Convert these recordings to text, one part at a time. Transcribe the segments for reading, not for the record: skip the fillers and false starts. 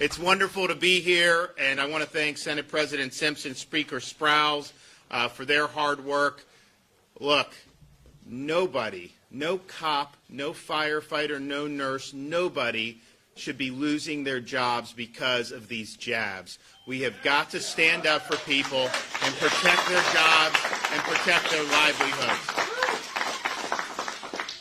It's wonderful to be here, and I want to thank Senate President Simpson, Speaker Sprowls, for their hard work. Look, nobody, no cop, no firefighter, no nurse, nobody should be losing their jobs because of these jabs. We have got to stand up for people and protect their jobs and protect their livelihoods.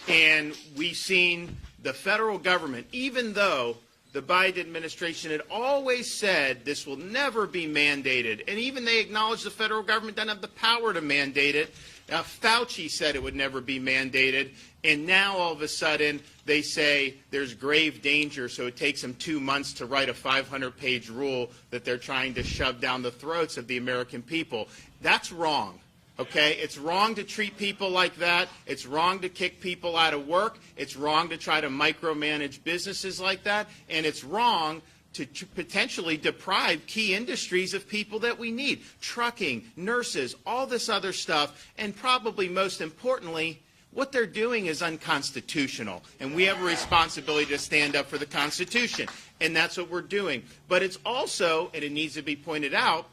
And we've seen the federal government, even though the Biden administration had always said this will never be mandated, and even they acknowledged the federal government doesn't have the power to mandate it. Fauci said it would never be mandated, and now all of a sudden they say there's grave danger, so it takes them 2 months to write a 500-page rule that they're trying to shove down the throats of the American people. That's wrong. Okay, it's wrong to treat people like that. It's wrong to kick people out of work. It's wrong to try to micromanage businesses like that. And it's wrong to potentially deprive key industries of people that we need. Trucking, nurses, all this other stuff. And probably most importantly, what they're doing is unconstitutional. And we have a responsibility to stand up for the Constitution. And that's what we're doing. But it's also, and it needs to be pointed out,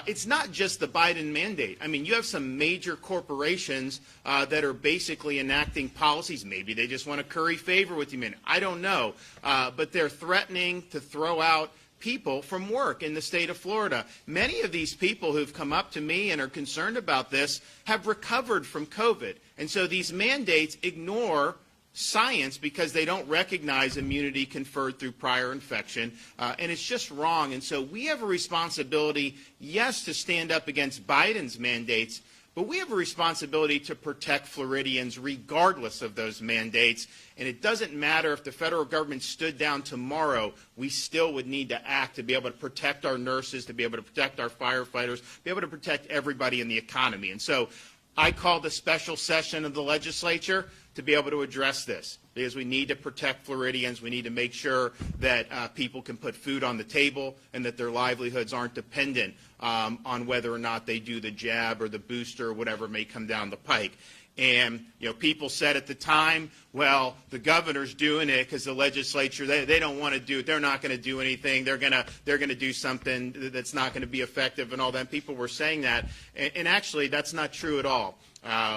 it's not just the Biden mandate. I mean, you have some major corporations that are basically enacting policies. Maybe they just want to curry favor with you, man. I don't know. But they're threatening to throw out people from work in the state of Florida. Many of these people who've come up to me and are concerned about this have recovered from COVID. And so these mandates ignore science because they don't recognize immunity conferred through prior infection, and it's just wrong. And so we have a responsibility, yes, to stand up against Biden's mandates, but we have a responsibility to protect Floridians regardless of those mandates. And it doesn't matter if the federal government stood down tomorrow, we still would need to act to be able to protect our nurses, to be able to protect our firefighters, be able to protect everybody in the economy. And so I called a special session of the legislature to be able to address this, because we need to protect Floridians. We need to make sure that people can put food on the table and that their livelihoods aren't dependent on whether or not they do the jab or the booster or whatever may come down the pike. And, you know, people said at the time, well, the governor's doing it because the legislature, they don't want to do it. They're not going to do anything. They're going to do something that's not going to be effective and all that. And people were saying that. And actually, that's not true at all.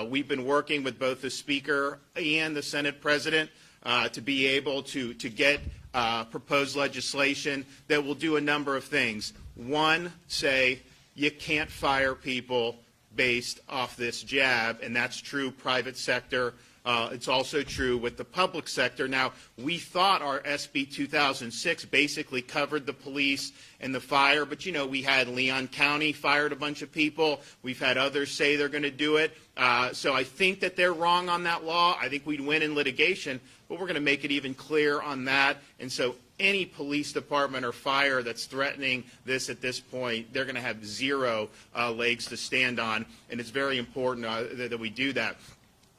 We've been working with both the Speaker and the Senate President to be able to get proposed legislation that will do a number of things. One, say you can't fire people based off this jab, and that's true private sector. It's also true with the public sector. Now, we thought our SB 2006 basically covered the police and the fire, but, you know, we had Leon County fired a bunch of people. We've had others say they're going to do it. So I think that they're wrong on that law. I think we'd win in litigation, but we're going to make it even clear on that. And so any police department or fire that's threatening this at this point, they're going to have zero legs to stand on, and it's very important that we do that.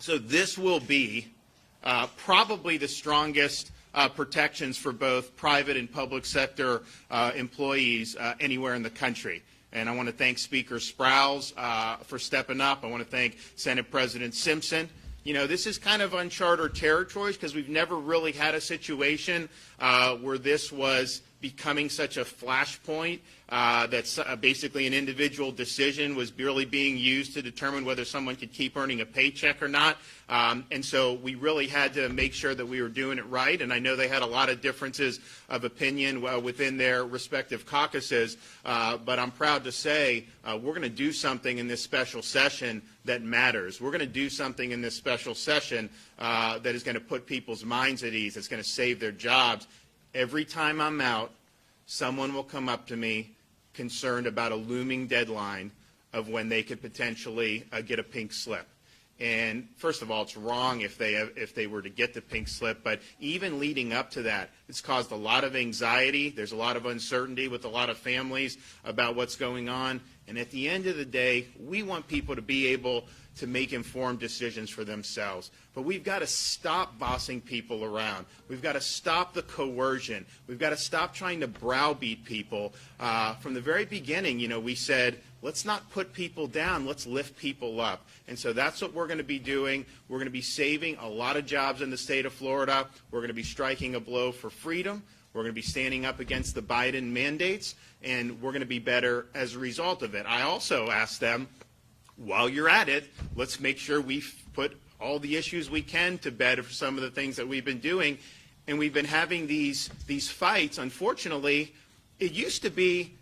So this will be probably the strongest protections for both private and public sector employees anywhere in the country. And I want to thank Speaker Sprowls for stepping up. I want to thank Senate President Simpson. You know, this is kind of uncharted territory because we've never really had a situation where this was becoming such a flashpoint that's basically an individual decision was really being used to determine whether someone could keep earning a paycheck or not. And so we really had to make sure that we were doing it right. And I know they had a lot of differences of opinion within their respective caucuses. But I'm proud to say we're going to do something in this special session that matters. We're going to do something in this special session that is going to put people's minds at ease. It's going to save their jobs. Every time I'm out, someone will come up to me concerned about a looming deadline of when they could potentially get a pink slip. And first of all, it's wrong if they were to get the pink slip, but even leading up to that, it's caused a lot of anxiety. There's a lot of uncertainty with a lot of families about what's going on. And at the end of the day, we want people to be able to make informed decisions for themselves. But we've got to stop bossing people around. We've got to stop the coercion. We've got to stop trying to browbeat people. From the very beginning, you know, we said, let's not put people down, let's lift people up. And so that's what we're going to be doing. We're going to be saving a lot of jobs in the state of Florida. We're going to be striking a blow for freedom. We're going to be standing up against the Biden mandates, and we're going to be better as a result of it. I also asked them, while you're at it, let's make sure we put all the issues we can to bed for some of the things that we've been doing. And we've been having these fights. Unfortunately, it used to be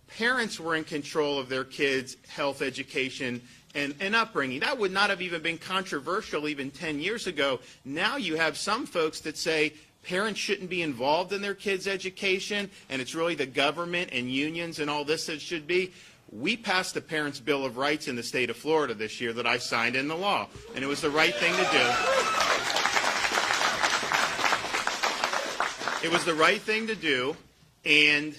parents were in control of their kids' health, education, and upbringing. That would not have even been controversial even 10 years ago. Now you have some folks that say parents shouldn't be involved in their kids' education, and it's really the government and unions and all this that should be. We passed the Parents' Bill of Rights in the state of Florida this year that I signed into law, and it was the right thing to do. It was the right thing to do, and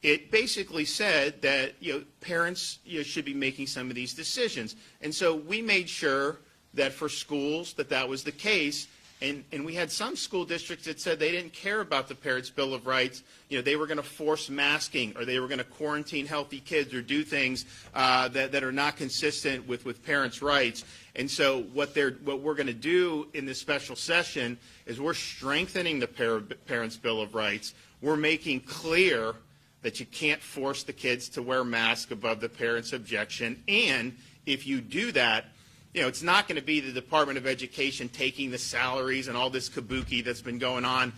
it basically said that parents should be making some of these decisions. And so we made sure that for schools that was the case. And we had some school districts that said they didn't care about the Parents' Bill of Rights. They were going to force masking, or they were going to quarantine healthy kids, or do things that are not consistent with parents' rights. And so what we're going to do in this special session is we're strengthening the Parents' Bill of Rights. We're making clear that you can't force the kids to wear masks above the parents' objection. And if you do that, it's not going to be the Department of Education taking the salaries and all this kabuki that's been going on.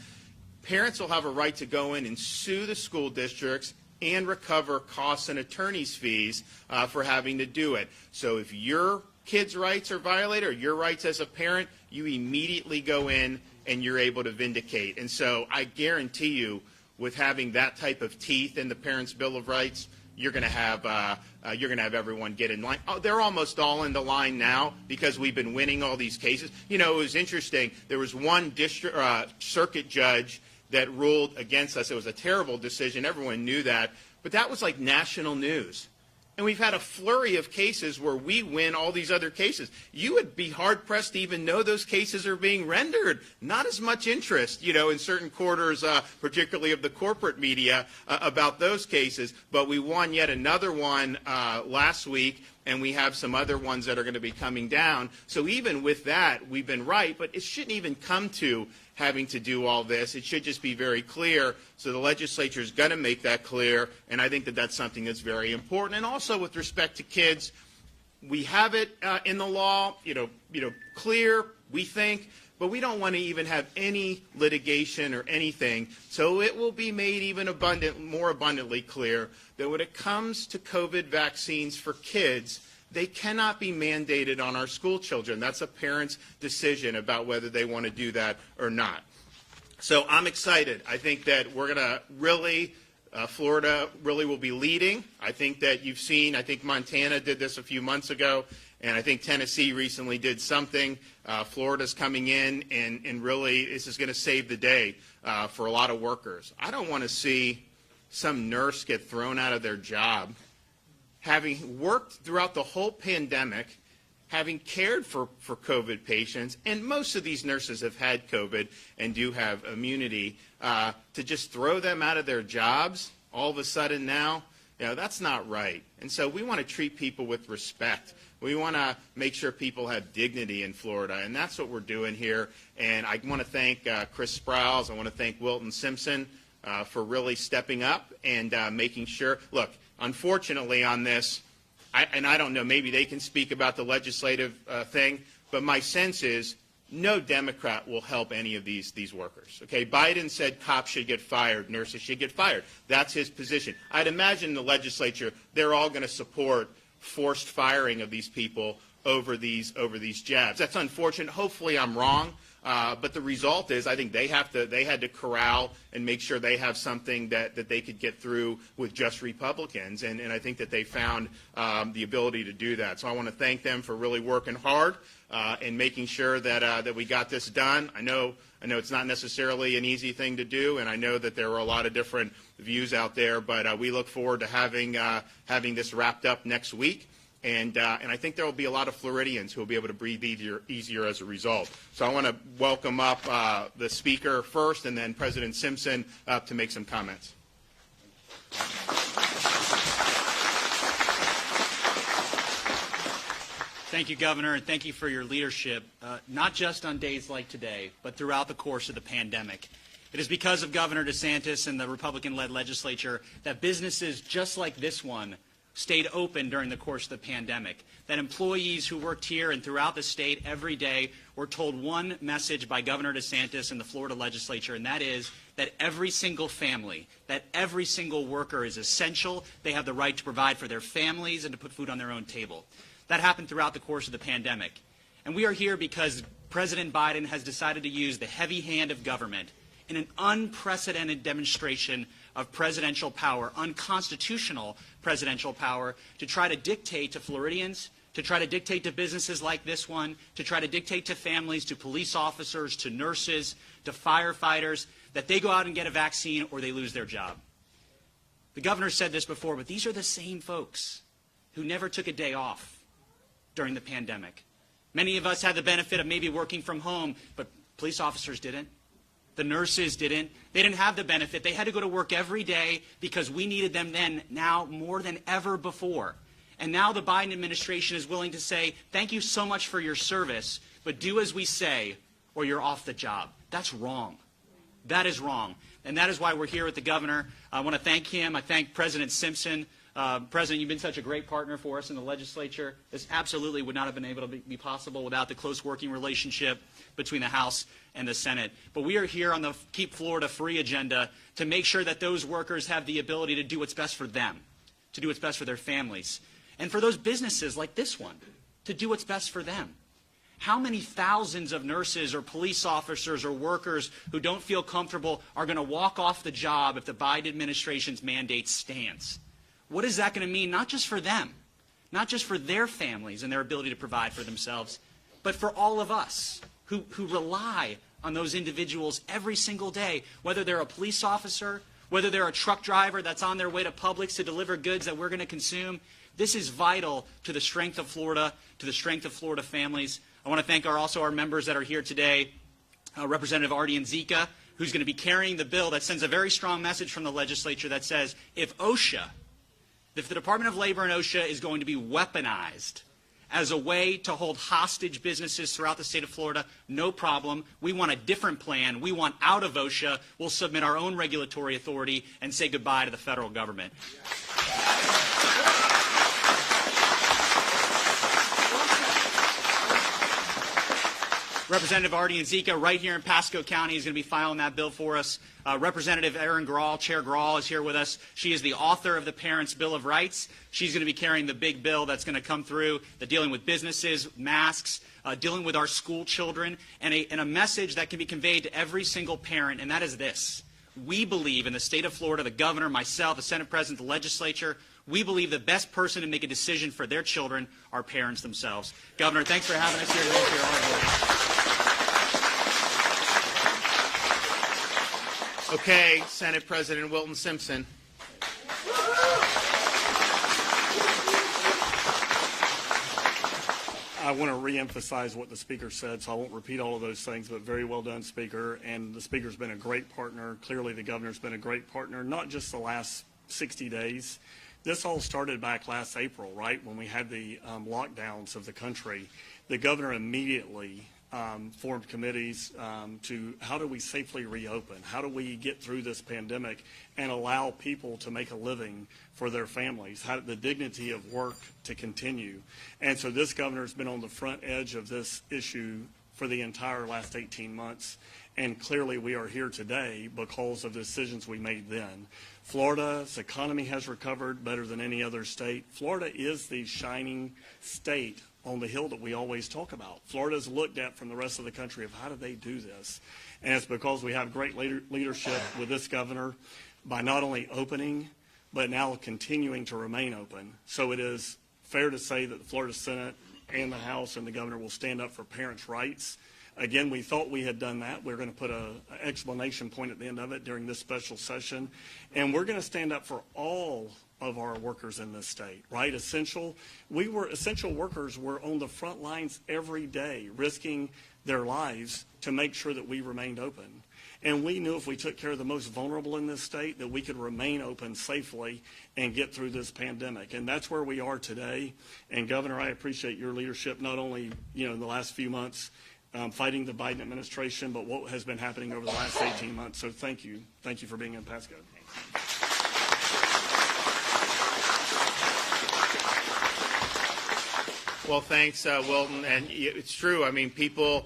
Parents will have a right to go in and sue the school districts and recover costs and attorney's fees for having to do it. So if your kids' rights are violated, or your rights as a parent, you immediately go in and you're able to vindicate. And so I guarantee you, with having that type of teeth in the Parents' Bill of Rights, you're going to have everyone get in line. Oh, they're almost all in the line now because we've been winning all these cases. It was interesting. There was one circuit judge that ruled against us. It was a terrible decision. Everyone knew that. But that was like national news. And we've had a flurry of cases where we win all these other cases. You would be hard-pressed to even know those cases are being rendered. Not as much interest, in certain quarters, particularly of the corporate media, about those cases. But we won yet another one last week, and we have some other ones that are going to be coming down. So even with that, we've been right, but it shouldn't even come to having to do all this. It should just be very clear. So the legislature is going to make that clear, and I think that that's something that's very important. And also with respect to kids, we have it in the law, clear, we think, but we don't want to even have any litigation or anything. So it will be made even more abundantly clear that when it comes to COVID vaccines for kids, they cannot be mandated on our school children. That's a parent's decision about whether they want to do that or not. So I'm excited. I think that we're going to really, Florida really will be leading. I think that you've seen, I think Montana did this a few months ago, and I think Tennessee recently did something. Florida's coming in, and really this is going to save the day for a lot of workers. I don't want to see some nurse get thrown out of their job, having worked throughout the whole pandemic, having cared for COVID patients, and most of these nurses have had COVID and do have immunity, to just throw them out of their jobs all of a sudden now, that's not right. And so we want to treat people with respect. We want to make sure people have dignity in Florida, and that's what we're doing here. And I want to thank Chris Sprouse. I want to thank Wilton Simpson for really stepping up and making sure. Look, unfortunately on this, I don't know, maybe they can speak about the legislative thing, but my sense is no Democrat will help any of these workers. Okay, Biden said cops should get fired, nurses should get fired. That's his position. I'd imagine the legislature, they're all going to support forced firing of these people over these jabs. That's unfortunate. Hopefully I'm wrong. But the result is I think they had to corral and make sure they have something that they could get through with just Republicans. And I think that they found the ability to do that. So I want to thank them for really working hard and making sure that we got this done. I know it's not necessarily an easy thing to do, and I know that there were a lot of different views out there, but we look forward to having this wrapped up next week. And I think there will be a lot of Floridians who will be able to breathe easier as a result. So I want to welcome up the Speaker first, and then President Simpson to make some comments. Thank you, Governor, and thank you for your leadership, not just on days like today, but throughout the course of the pandemic. It is because of Governor DeSantis and the Republican-led legislature that businesses just like this one stayed open during the course of the pandemic, that employees who worked here and throughout the state every day were told one message by Governor DeSantis and the Florida legislature, and that is that every single family, that every single worker is essential. They have the right to provide for their families and to put food on their own table. That happened throughout the course of the pandemic. And we are here because President Biden has decided to use the heavy hand of government in an unprecedented demonstration of presidential power, unconstitutional presidential power, to try to dictate to Floridians, to try to dictate to businesses like this one, to try to dictate to families, to police officers, to nurses, to firefighters, that they go out and get a vaccine or they lose their job. The governor said this before, but these are the same folks who never took a day off during the pandemic. Many of us had the benefit of maybe working from home, but police officers didn't. The nurses didn't. They didn't have the benefit. They had to go to work every day because we needed them then, now more than ever before. And now the Biden administration is willing to say, thank you so much for your service, but do as we say or you're off the job. That's wrong. That is wrong. And that is why we're here with the governor. I want to thank him. I thank President Simpson. President, you've been such a great partner for us in the legislature. This absolutely would not have been able to be possible without the close working relationship between the House and the Senate. But we are here on the Keep Florida Free agenda to make sure that those workers have the ability to do what's best for them, to do what's best for their families, and for those businesses like this one, to do what's best for them. How many thousands of nurses or police officers or workers who don't feel comfortable are going to walk off the job if the Biden administration's mandate stands? What is that going to mean, not just for them, not just for their families and their ability to provide for themselves, but for all of us who rely on those individuals every single day, whether they're a police officer, whether they're a truck driver that's on their way to Publix to deliver goods that we're going to consume. This is vital to the strength of Florida, to the strength of Florida families. I want to thank also our members that are here today, Representative Artie and Zika, who's going to be carrying the bill that sends a very strong message from the legislature that says if the Department of Labor and OSHA is going to be weaponized as a way to hold hostage businesses throughout the state of Florida, no problem. We want a different plan. We want out of OSHA. We'll submit our own regulatory authority and say goodbye to the federal government. Representative Artie and Zika right here in Pasco County is going to be filing that bill for us. Representative Erin Grawl, Chair Grawl, is here with us. She is the author of the Parents' Bill of Rights. She's going to be carrying the big bill that's going to come through, dealing with businesses, masks, dealing with our school children, and a message that can be conveyed to every single parent, and that is this. We believe in the state of Florida, the governor, myself, the Senate President, the legislature, we believe the best person to make a decision for their children are parents themselves. Governor, thanks for having us here. Thanks for your hard work. Okay, Senate President Wilton Simpson. I want to reemphasize what the Speaker said, so I won't repeat all of those things, but very well done, Speaker. And the Speaker's been a great partner. Clearly, the Governor's been a great partner, not just the last 60 days. This all started back last April, right, when we had the lockdowns of the country. The Governor immediately formed committees to how do we safely reopen? How do we get through this pandemic and allow people to make a living for their families? How the dignity of work to continue? And so this governor's been on the front edge of this issue for the entire last 18 months. And clearly we are here today because of the decisions we made then. Florida's economy has recovered better than any other state. Florida is the shining state on the hill that we always talk about. Florida is looked at from the rest of the country of how do they do this? And it's because we have great leadership with this governor by not only opening, but now continuing to remain open. So it is fair to say that the Florida Senate and the House and the governor will stand up for parents' rights. Again, we thought we had done that. We're going to put an exclamation point at the end of it during this special session. And we're going to stand up for all of our workers in this state, right? Essential workers were on the front lines every day, risking their lives to make sure that we remained open. And we knew if we took care of the most vulnerable in this state that we could remain open safely and get through this pandemic. And that's where we are today. And Governor, I appreciate your leadership, not only in the last few months fighting the Biden administration, but what has been happening over the last 18 months. So thank you. Thank you for being in Pasco. Well, thanks, Wilton. And it's true. I mean, people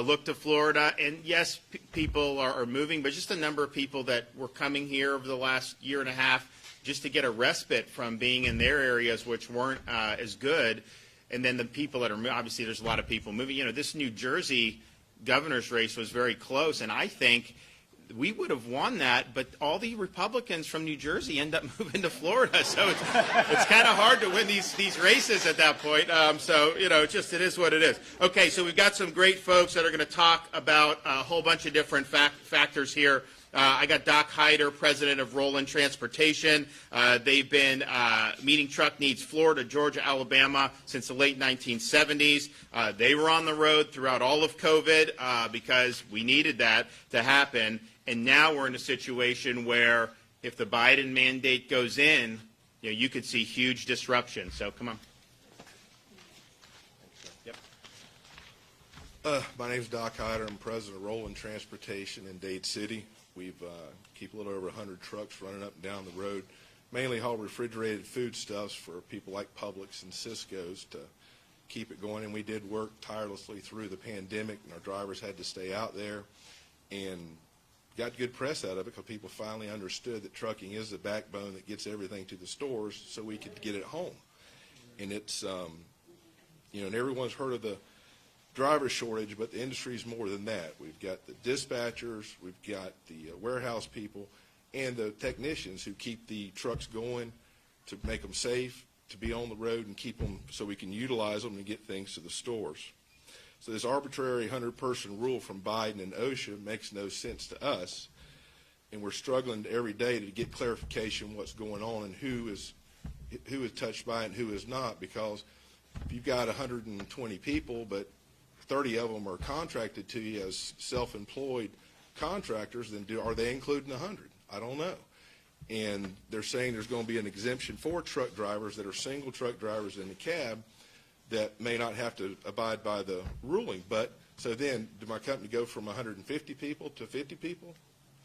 look to Florida, and yes, people are moving, but just a number of people that were coming here over the last year and a half just to get a respite from being in their areas, which weren't as good. And then the people that are, obviously there's a lot of people moving. You know, this New Jersey governor's race was very close, and I think we would have won that, but all the Republicans from New Jersey end up moving to Florida, so it's kind of hard to win these races at that point. So, you know, just it is what it is. Okay, so we've got some great folks that are going to talk about a whole bunch of different factors here. I got Doc Hyder, president of Roland Transportation. They've been meeting truck needs Florida, Georgia, Alabama since the late 1970s. They were on the road throughout all of COVID because we needed that to happen. And now we're in a situation where if the Biden mandate goes in, you know, you could see huge disruption. So come on. Yep. My name's Doc Hyder. I'm president of Roland Transportation in Dade City. We've keep a little over 100 trucks running up and down the road, mainly haul refrigerated foodstuffs for people like Publix and Cisco's to keep it going. And we did work tirelessly through the pandemic, and our drivers had to stay out there and got good press out of it because people finally understood that trucking is the backbone that gets everything to the stores so we could get it home. And it's, you know, and everyone's heard of the driver shortage, but the industry's more than that. We've got the dispatchers, we've got the warehouse people, and the technicians who keep the trucks going to make them safe, to be on the road and keep them so we can utilize them and get things to the stores. So this arbitrary 100-person rule from Biden and OSHA makes no sense to us, and we're struggling every day to get clarification what's going on and who is touched by it and who is not, because if you've got 120 people, but 30 of them are contracted to you as self-employed contractors, then are they including 100? I don't know. And they're saying there's going to be an exemption for truck drivers that are single truck drivers in the cab that may not have to abide by the ruling. But so then, do my company go from 150 people to 50 people?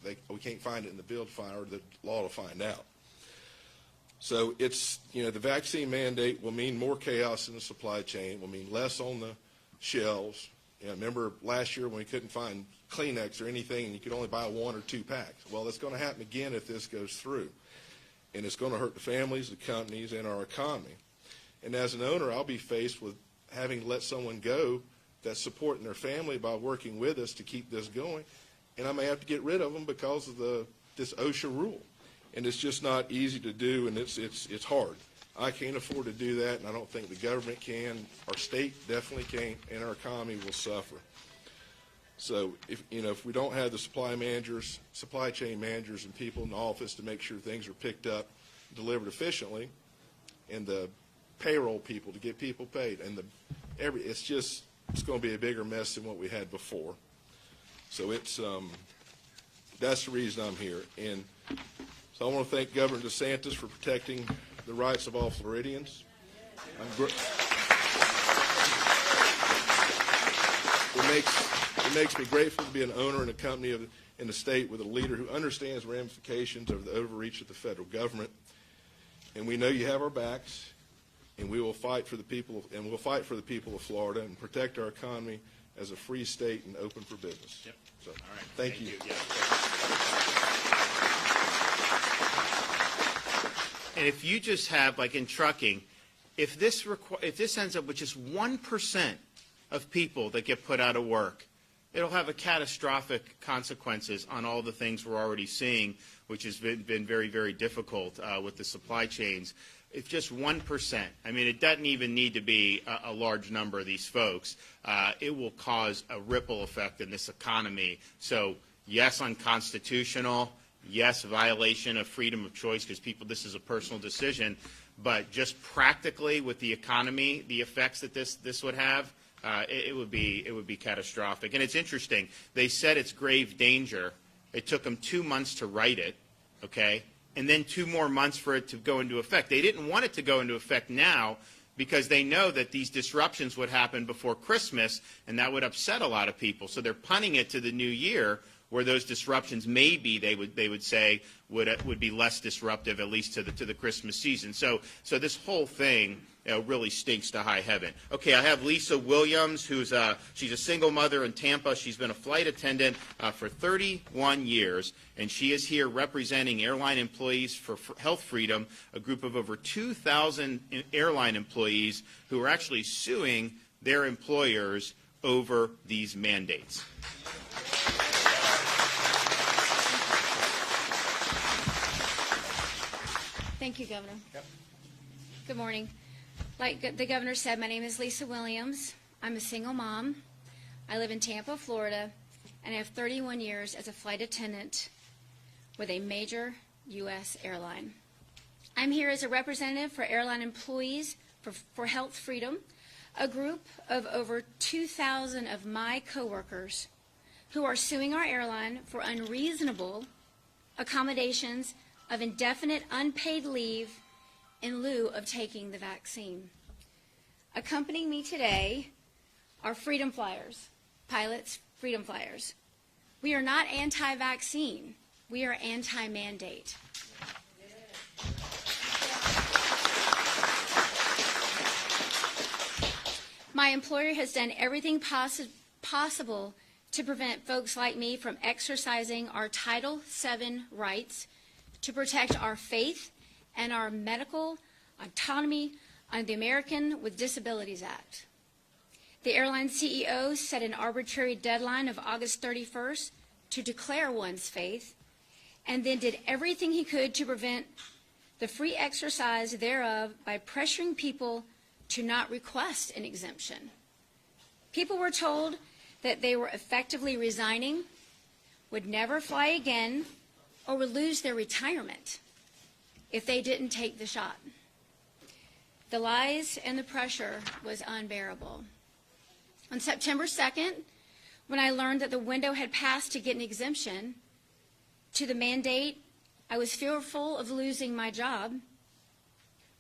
We can't find it in the bill to find, or the law to find out. So it's, you know, the vaccine mandate will mean more chaos in the supply chain, will mean less on the shelves. You know, remember last year when we couldn't find Kleenex or anything and you could only buy 1 or 2 packs? Well, it's going to happen again if this goes through. And it's going to hurt the families, the companies, and our economy. And as an owner, I'll be faced with having to let someone go that's supporting their family by working with us to keep this going. And I may have to get rid of them because of this OSHA rule. And it's just not easy to do, and it's hard. I can't afford to do that, and I don't think the government can. Our state definitely can't, and our economy will suffer. So if we don't have the supply chain managers, and people in the office to make sure things are picked up, delivered efficiently, and the payroll people to get people paid, and it's going to be a bigger mess than what we had before. So that's the reason I'm here. And so I want to thank Governor DeSantis for protecting the rights of all Floridians. It makes me grateful to be an owner in a company in the state with a leader who understands ramifications of the overreach of the federal government. And we know you have our backs, and we will fight for the people, and we'll fight for the people of Florida and protect our economy as a free state and open for business. Yep. So, all right. Thank you. Yeah. And if you just have, like in trucking, if this ends up with just 1% of people that get put out of work, it'll have a catastrophic consequences on all the things we're already seeing, which has been very, very difficult with the supply chains. If just 1%, I mean, it doesn't even need to be a large number of these folks, it will cause a ripple effect in this economy. So, yes, unconstitutional. Yes, violation of freedom of choice because this is a personal decision, but just practically with the economy, the effects that this would have, it would be catastrophic. And it's interesting. They said it's grave danger. It took them 2 months to write it, okay, and then 2 more months for it to go into effect. They didn't want it to go into effect now because they know that these disruptions would happen before Christmas, and that would upset a lot of people. So they're punting it to the new year, where those disruptions maybe they would say would be less disruptive, at least to the Christmas season. So this whole thing really stinks to high heaven. Okay, I have Lisa Williams, she's a single mother in Tampa. She's been a flight attendant for 31 years, and she is here representing airline employees for Health Freedom, a group of over 2,000 airline employees who are actually suing their employers over these mandates. Thank you, Governor. Yep. Good morning. Like the Governor said, my name is Lisa Williams. I'm a single mom. I live in Tampa, Florida, and I have 31 years as a flight attendant with a major U.S. airline. I'm here as a representative for airline employees for Health Freedom, a group of over 2,000 of my coworkers who are suing our airline for unreasonable accommodations of indefinite unpaid leave in lieu of taking the vaccine. Accompanying me today are freedom flyers, pilots, freedom flyers. We are not anti-vaccine. We are anti-mandate. My employer has done everything possible to prevent folks like me from exercising our Title VII rights to protect our faith and our medical autonomy under the American with Disabilities Act. The airline CEO set an arbitrary deadline of August 31st to declare one's faith, and then did everything he could to prevent the free exercise thereof by pressuring people to not request an exemption. People were told that they were effectively resigning, would never fly again, or would lose their retirement if they didn't take the shot. The lies and the pressure was unbearable. On September 2nd, when I learned that the window had passed to get an exemption to the mandate, I was fearful of losing my job,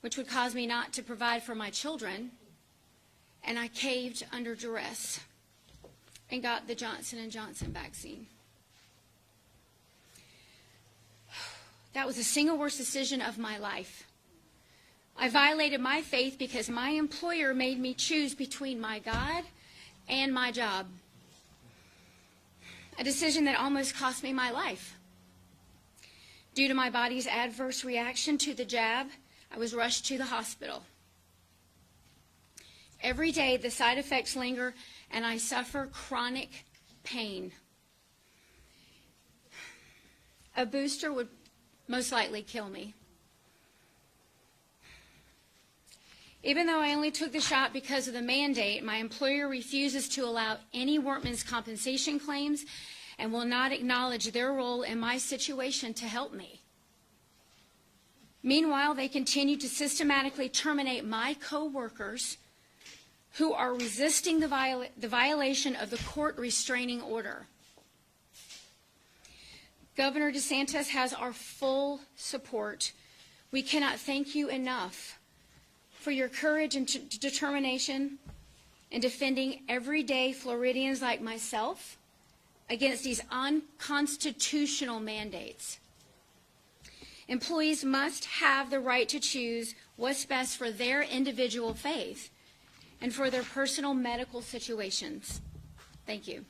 which would cause me not to provide for my children, and I caved under duress and got the Johnson & Johnson vaccine. That was the single worst decision of my life. I violated my faith because my employer made me choose between my God and my job. A decision that almost cost me my life. Due to my body's adverse reaction to the jab, I was rushed to the hospital. Every day the side effects linger and I suffer chronic pain. A booster would most likely kill me. Even though I only took the shot because of the mandate, my employer refuses to allow any workman's compensation claims and will not acknowledge their role in my situation to help me. Meanwhile, they continue to systematically terminate my coworkers who are resisting the violation of the court restraining order. Governor DeSantis has our full support. We cannot thank you enough for your courage and determination in defending everyday Floridians like myself against these unconstitutional mandates. Employees must have the right to choose what's best for their individual faith and for their personal medical situations. Thank you.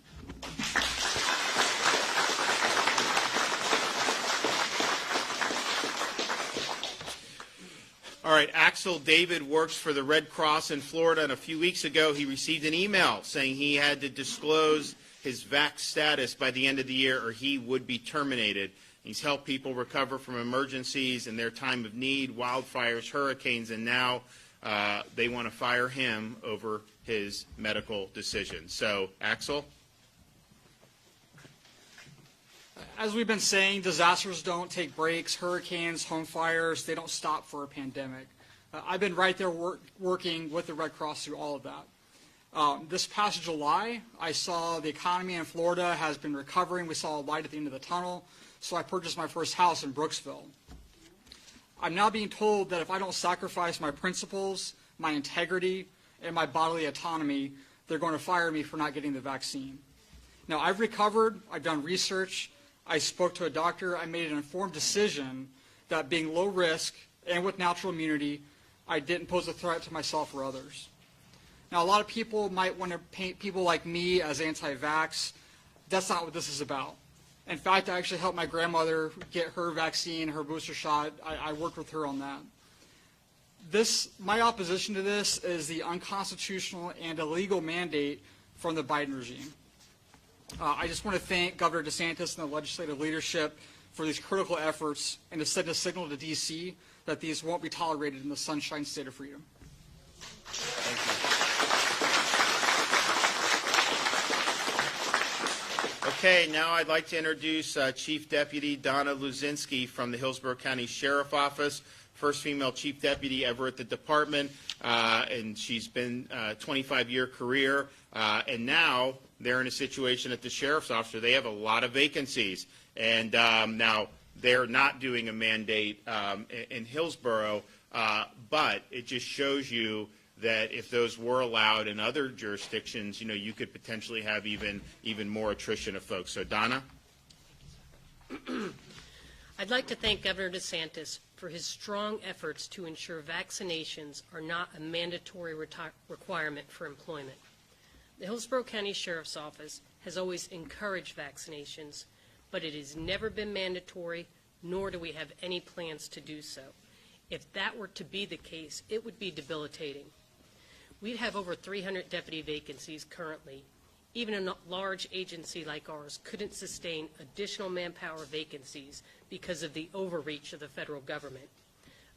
All right, Axel David works for the Red Cross in Florida, and a few weeks ago he received an email saying he had to disclose his vax status by the end of the year or he would be terminated. He's helped people recover from emergencies in their time of need, wildfires, hurricanes, and now they want to fire him over his medical decision. So, Axel? As we've been saying, disasters don't take breaks. Hurricanes, home fires, they don't stop for a pandemic. I've been right there working with the Red Cross through all of that. This past July, I saw the economy in Florida has been recovering. We saw a light at the end of the tunnel, so I purchased my first house in Brooksville. I'm now being told that if I don't sacrifice my principles my integrity, and my bodily autonomy, they're going to fire me for not getting the vaccine. Now, I've recovered, I've done research, I spoke to a doctor, I made an informed decision that being low risk and with natural immunity, I didn't pose a threat to myself or others. Now, a lot of people might want to paint people like me as anti-vax. That's not what this is about. In fact, I actually helped my grandmother get her vaccine, her booster shot. I worked with her on that. My opposition to this is the unconstitutional and illegal mandate from the Biden regime. I just want to thank Governor DeSantis and the legislative leadership for these critical efforts and to send a signal to D.C. that these won't be tolerated in the Sunshine State of Freedom. Okay, now I'd like to introduce Chief Deputy Donna Luzinski from the Hillsborough County Sheriff Office, first female chief deputy ever at the department, and she's been a 25-year career, and now they're in a situation at the sheriff's office where they have a lot of vacancies, and now they're not doing a mandate in Hillsborough, but it just shows you that if those were allowed in other jurisdictions, you know, you could potentially have even more attrition of folks. So, Donna? I'd like to thank Governor DeSantis for his strong efforts to ensure vaccinations are not a mandatory requirement for employment. The Hillsborough County Sheriff's Office has always encouraged vaccinations, but it has never been mandatory, nor do we have any plans to do so. If that were to be the case, it would be debilitating. We have over 300 deputy vacancies currently. Even a large agency like ours couldn't sustain additional manpower vacancies because of the overreach of the federal government.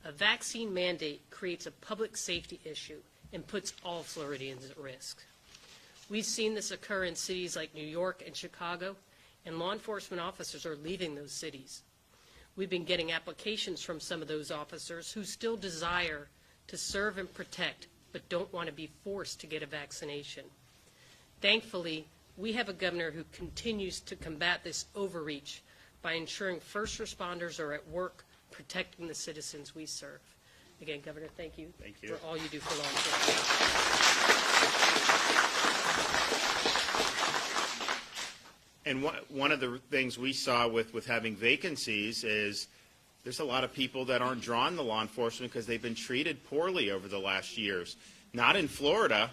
A vaccine mandate creates a public safety issue and puts all Floridians at risk. We've seen this occur in cities like New York and Chicago, and law enforcement officers are leaving those cities. We've been getting applications from some of those officers who still desire to serve and protect, but don't want to be forced to get a vaccination. Thankfully, we have a governor who continues to combat this overreach by ensuring first responders are at work protecting the citizens we serve. Again, Governor, thank you for all you do for law enforcement. And one of the things we saw with having vacancies is there's a lot of people that aren't drawn to law enforcement because they've been treated poorly over the last years. Not in Florida,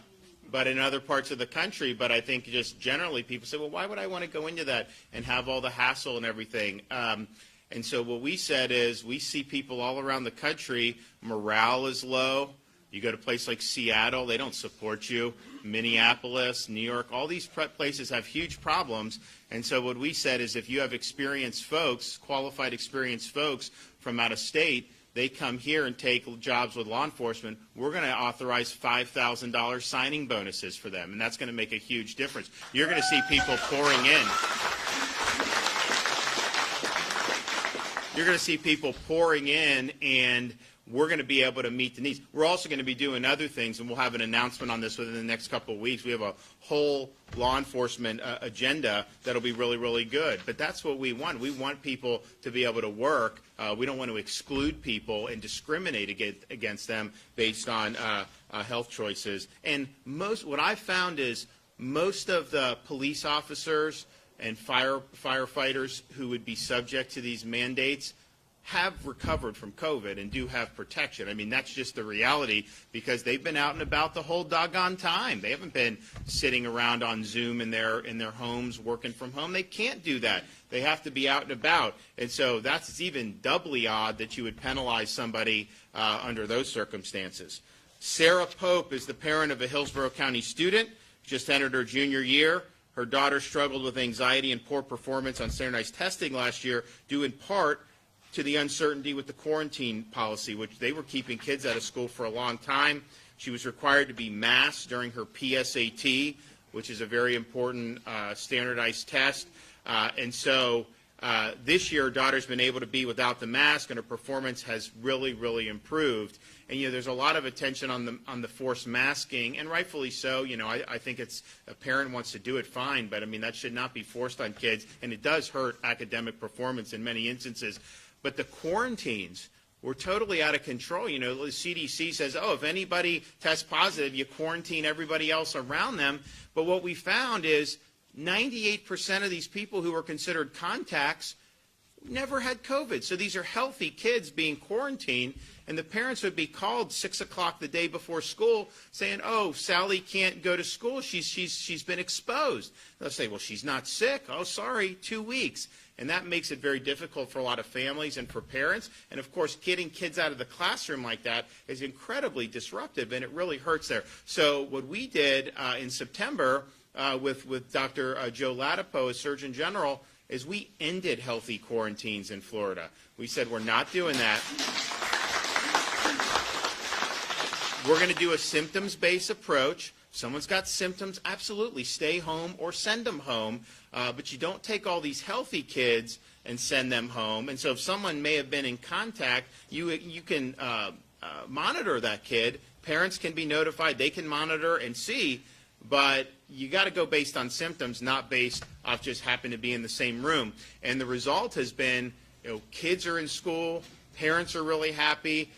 but in other parts of the country. But I think just generally people say, well, why would I want to go into that and have all the hassle and everything? And so what we said is we see people all around the country, morale is low. You go to a place like Seattle, they don't support you. Minneapolis, New York, all these places have huge problems. And so what we said is if you have experienced folks, qualified experienced folks from out of state, they come here and take jobs with law enforcement, we're going to authorize $5,000 signing bonuses for them, and that's going to make a huge difference. You're going to see people pouring in. You're going to see people pouring in, and we're going to be able to meet the needs. We're also going to be doing other things, and we'll have an announcement on this within the next couple of weeks. We have a whole law enforcement agenda that'll be really, really good. But that's what we want. We want people to be able to work. We don't want to exclude people and discriminate against them based on health choices. And what I've found is most of the police officers and firefighters who would be subject to these mandates have recovered from COVID and do have protection. I mean, that's just the reality because they've been out and about the whole doggone time. They haven't been sitting around on Zoom in their homes working from home. They can't do that. They have to be out and about. And so it's even doubly odd that you would penalize somebody under those circumstances. Sarah Pope is the parent of a Hillsborough County student, just entered her junior year. Her daughter struggled with anxiety and poor performance on standardized testing last year, due in part to the uncertainty with the quarantine policy, which they were keeping kids out of school for a long time. She was required to be masked during her PSAT, which is a very important standardized test. And so this year, her daughter's been able to be without the mask, and her performance has really, really improved. And, there's a lot of attention on the forced masking, and rightfully so. I think it's a parent wants to do it, fine, but, I mean, that should not be forced on kids, and it does hurt academic performance in many instances. But the quarantines were totally out of control. You know, the CDC says, oh, if anybody tests positive, you quarantine everybody else around them. But what we found is 98% of these people who were considered contacts never had COVID. So these are healthy kids being quarantined, and the parents would be called 6 o'clock the day before school saying, oh, Sally can't go to school. She's been exposed. They'll say, well, she's not sick. Oh, sorry, 2 weeks. And that makes it very difficult for a lot of families and for parents. And, of course, getting kids out of the classroom like that is incredibly disruptive, and it really hurts there. So what we did in September with Dr. Joe Latipo as Surgeon General is we ended healthy quarantines in Florida. We said we're not doing that. We're going to do a symptoms-based approach. If someone's got symptoms, absolutely stay home or send them home. But you don't take all these healthy kids and send them home. And so if someone may have been in contact, you can monitor that kid. Parents can be notified. They can monitor and see. But you got to go based on symptoms, not based off just happen to be in the same room. And the result has been, you know, kids are in school, parents are really happy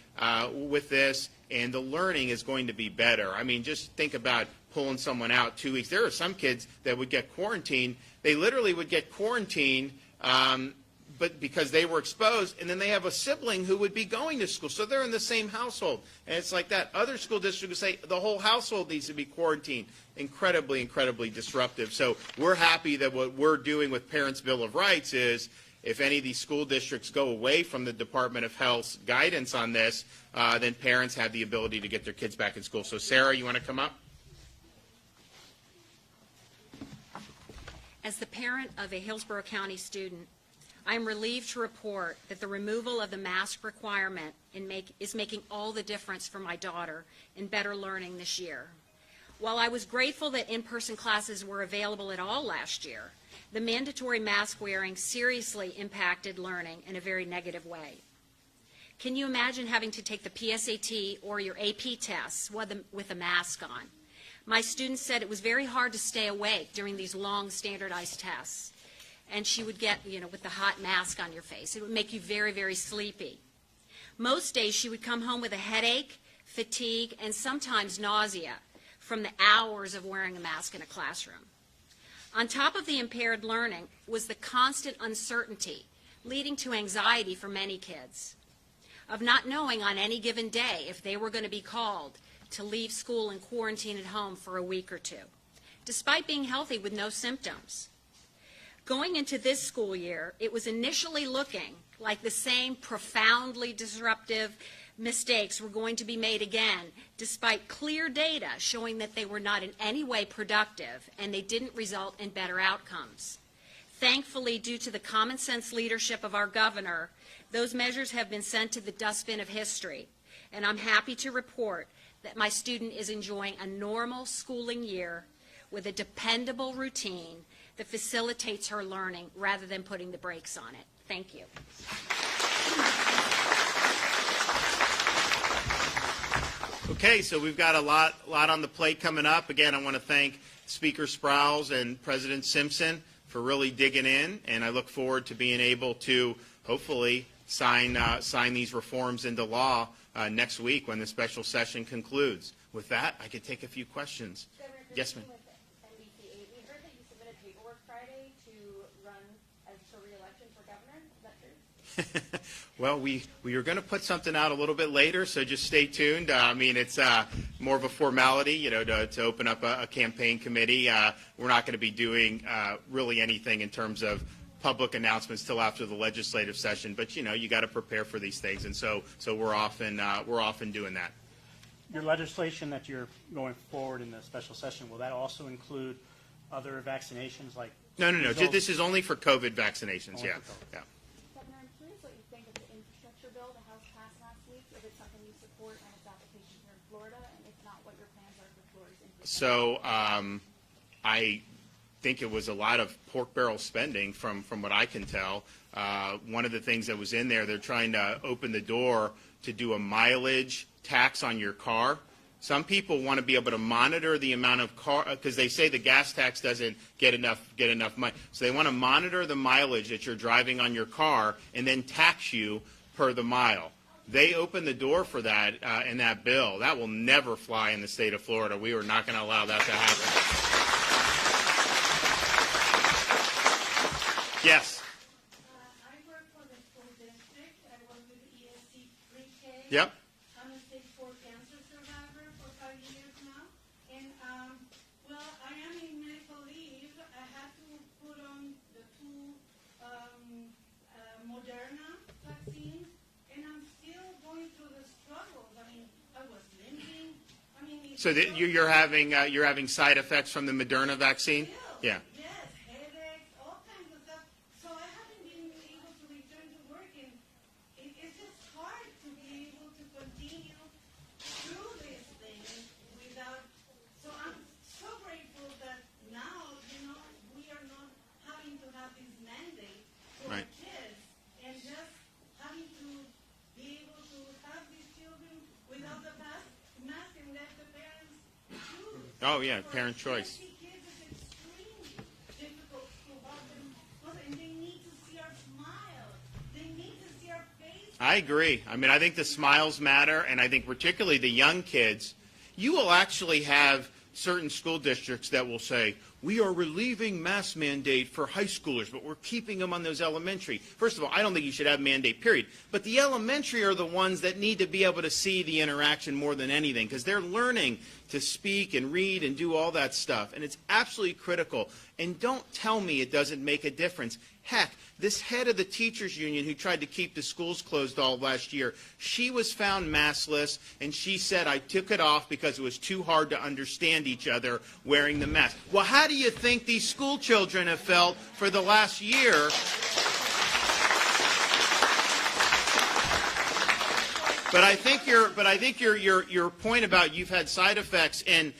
with this, and the learning is going to be better. I mean, just think about pulling someone out 2 weeks. There are some kids that would get quarantined. They literally would get quarantined but because they were exposed, and then they have a sibling who would be going to school. So they're in the same household. And it's like that. Other school districts would say the whole household needs to be quarantined. Incredibly, incredibly disruptive. So we're happy that what we're doing with Parents' Bill of Rights is if any of these school districts go away from the Department of Health's guidance on this, then parents have the ability to get their kids back in school. So Sarah, you want to come up? As the parent of a Hillsborough County student, I am relieved to report that the removal of the mask requirement is making all the difference for my daughter in better learning this year. While I was grateful that in-person classes were available at all last year, the mandatory mask wearing seriously impacted learning in a very negative way. Can you imagine having to take the PSAT or your AP tests with a mask on? My students said it was very hard to stay awake during these long standardized tests. And she would get, with the hot mask on your face. It would make you very, very sleepy. Most days she would come home with a headache, fatigue, and sometimes nausea from the hours of wearing a mask in a classroom. On top of the impaired learning was the constant uncertainty, leading to anxiety for many kids, of not knowing on any given day if they were going to be called to leave school and quarantine at home for a week or two, despite being healthy with no symptoms. Going into this school year, it was initially looking like the same profoundly disruptive mistakes were going to be made again, despite clear data showing that they were not in any way productive and they didn't result in better outcomes. Thankfully, due to the common sense leadership of our governor, those measures have been sent to the dustbin of history, and I'm happy to report that my student is enjoying a normal schooling year with a dependable routine that facilitates her learning rather than putting the brakes on it. Thank you. Okay, so we've got a lot on the plate coming up. Again, I want to thank Speaker Sprowls and President Simpson for really digging in, and I look forward to being able to hopefully sign these reforms into law next week when the special session concludes. With that, I could take a few questions. Yes, ma'am. Well, we are going to put something out a little bit later, so just stay tuned. I mean, it's more of a formality, to open up a campaign committee. We're not going to be doing really anything in terms of public announcements till after the legislative session. But you got to prepare for these things, and so we're often doing that. Your legislation that you're going forward in the special session, will that also include other vaccinations like? No. This is only for COVID vaccinations. Only Yeah. for COVID. Yeah. Governor, I'm curious what you think of the infrastructure bill the House passed last week. If it's something you support and its application here in Florida, and if not, what your plans are for Florida's infrastructure. So I think it was a lot of pork barrel spending from what I can tell. One of the things that was in there, they're trying to open the door to do a mileage tax on your car. Some people want to be able to monitor the amount of car, because they say the gas tax doesn't get enough money. So they want to monitor the mileage that you're driving on your car and then tax you per the mile. they opened the door for that in that bill. That will never fly in the state of Florida. We are not going to allow that to happen. Yes. I work for the school district. I work with the ESC pre-K. Yep. I'm a stage 4 cancer survivor for 5 years now. And, well, I am in medical leave. I had to put on the 2 Moderna vaccines, and I'm still going through the struggles. I mean, I was limping. I mean, So you're having side effects from the Moderna vaccine? Yeah. yes, headaches, all kinds of stuff. So I haven't been able to return to work, and it's just hard to be able to continue through this thing without. So I'm so grateful that now, we are not having to have this mandate for Right. kids, and just having to be able to have these children without the mask and let the parents choose. Oh, yeah, parent choice. Kids is extremely difficult to have them, and they need to see our smile. They need to see our face. I agree. I mean, I think the smiles matter, and I think particularly the young kids. You will actually have certain school districts that will say, we are relieving mask mandate for high schoolers, but we're keeping them on those elementary. First of all, I don't think you should have mandate, period. But the elementary are the ones that need to be able to see the interaction more than anything, because they're learning to speak and read and do all that stuff. And it's absolutely critical. And don't tell me it doesn't make a difference. Heck, this head of the teachers union who tried to keep the schools closed all last year, she was found maskless, and she said, I took it off because it was too hard to understand each other wearing the mask. Well, how do you think these school children have felt for the last year? But I think your point about you've had side effects, and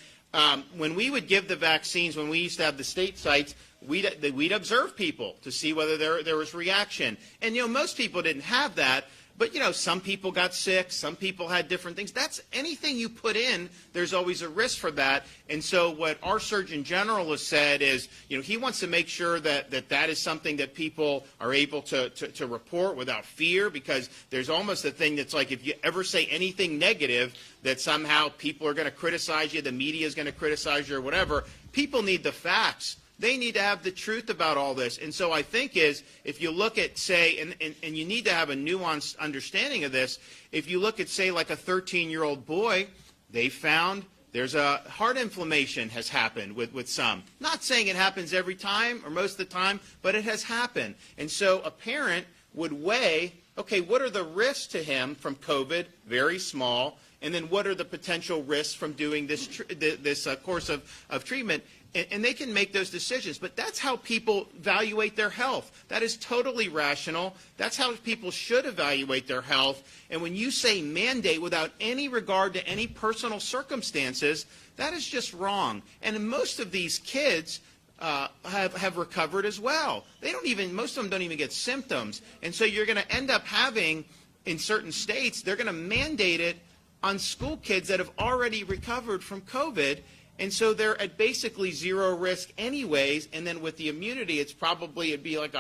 when we would give the vaccines, when we used to have the state sites, we'd observe people to see whether there was reaction. And, most people didn't have that. But, some people got sick. Some people had different things. That's anything you put in, there's always a risk for that. And so what our Surgeon General has said is, he wants to make sure that is something that people are able to report without fear, because there's almost a thing that's like if you ever say anything negative, that somehow people are going to criticize you, the media is going to criticize you or whatever. People need the facts. They need to have the truth about all this. And so I think if you look at, say, and you need to have a nuanced understanding of this, if you look at, say, like a 13-year-old boy, they found there's a heart inflammation has happened with some. Not saying it happens every time or most of the time, but it has happened. And so a parent would weigh, okay, what are the risks to him from COVID? Very small. And then what are the potential risks from doing this course of treatment? And they can make those decisions. But that's how people evaluate their health. That is totally rational. That's how people should evaluate their health. And when you say mandate without any regard to any personal circumstances, that is just wrong. And most of these kids have recovered as well. Most of them don't even get symptoms. And so you're going to end up having, in certain states, they're going to mandate it on school kids that have already recovered from COVID. And so they're at basically zero risk anyways. And then with the immunity, it'd be like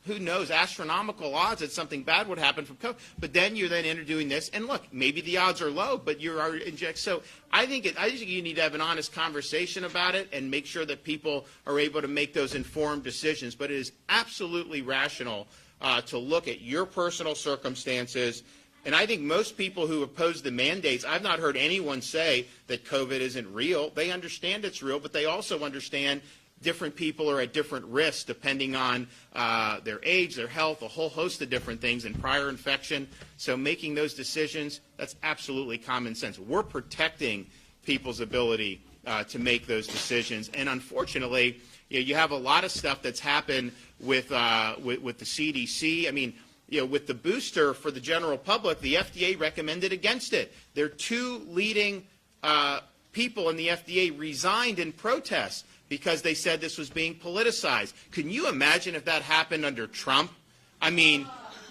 who knows, astronomical odds that something bad would happen from COVID. But then you're then introducing this. And look, maybe the odds are low, but you are inject. So I think you need to have an honest conversation about it and make sure that people are able to make those informed decisions. But it is absolutely rational to look at your personal circumstances. And I think most people who oppose the mandates, I've not heard anyone say that COVID isn't real. They understand it's real, but they also understand different people are at different risks depending on their age, their health, a whole host of different things, and prior infection. So making those decisions, that's absolutely common sense. We're protecting people's ability to make those decisions. And unfortunately, you have a lot of stuff that's happened with the CDC. I mean, with the booster for the general public, the FDA recommended against it. Their 2 leading people in the FDA resigned in protest because they said this was being politicized. Can you imagine if that happened under Trump? I mean,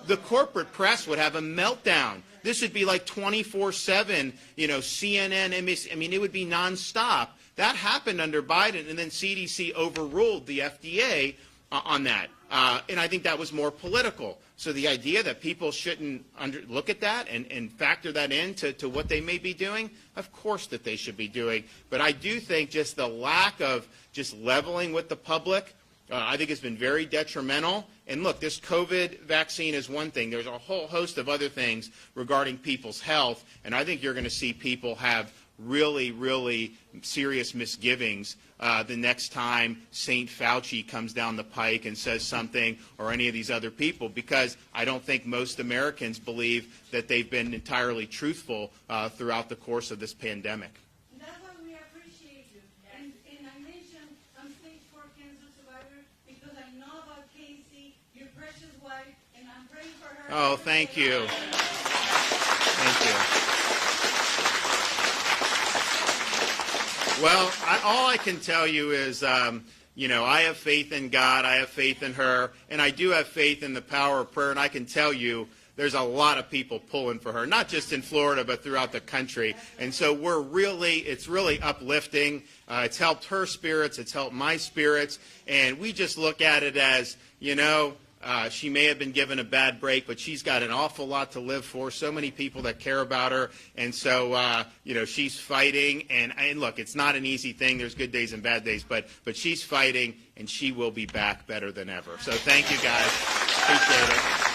the corporate press would have a meltdown. This would be like 24/7, CNN, NBC. I mean, it would be nonstop. That happened under Biden, and then CDC overruled the FDA on that. And I think that was more political. So the idea that people shouldn't look at that and factor that into what they may be doing, of course that they should be doing. But I do think just the lack of just leveling with the public, I think has been very detrimental. And look, this COVID vaccine is one thing. There's a whole host of other things regarding people's health, and I think you're going to see people have really, really serious misgivings the next time St. Fauci comes down the pike and says something, or any of these other people, because I don't think most Americans believe that they've been entirely truthful throughout the course of this pandemic. That's why we appreciate you. And I mentioned I'm stage 4 cancer survivor because I know about Casey, your precious wife, and I'm praying for her. Oh, thank you. Thank you. Well, all I can tell you is, you know, I have faith in God, I have faith in her, and I do have faith in the power of prayer, and I can tell you there's a lot of people pulling for her, not just in Florida, but throughout the country. And so it's really uplifting. It's helped her spirits, it's helped my spirits, and we just look at it as, you know, she may have been given a bad break, but she's got an awful lot to live for, so many people that care about her. And so, you know, she's fighting. And look, it's not an easy thing. There's good days and bad days, but she's fighting, and she will be back better than ever. So thank you, guys. Appreciate it.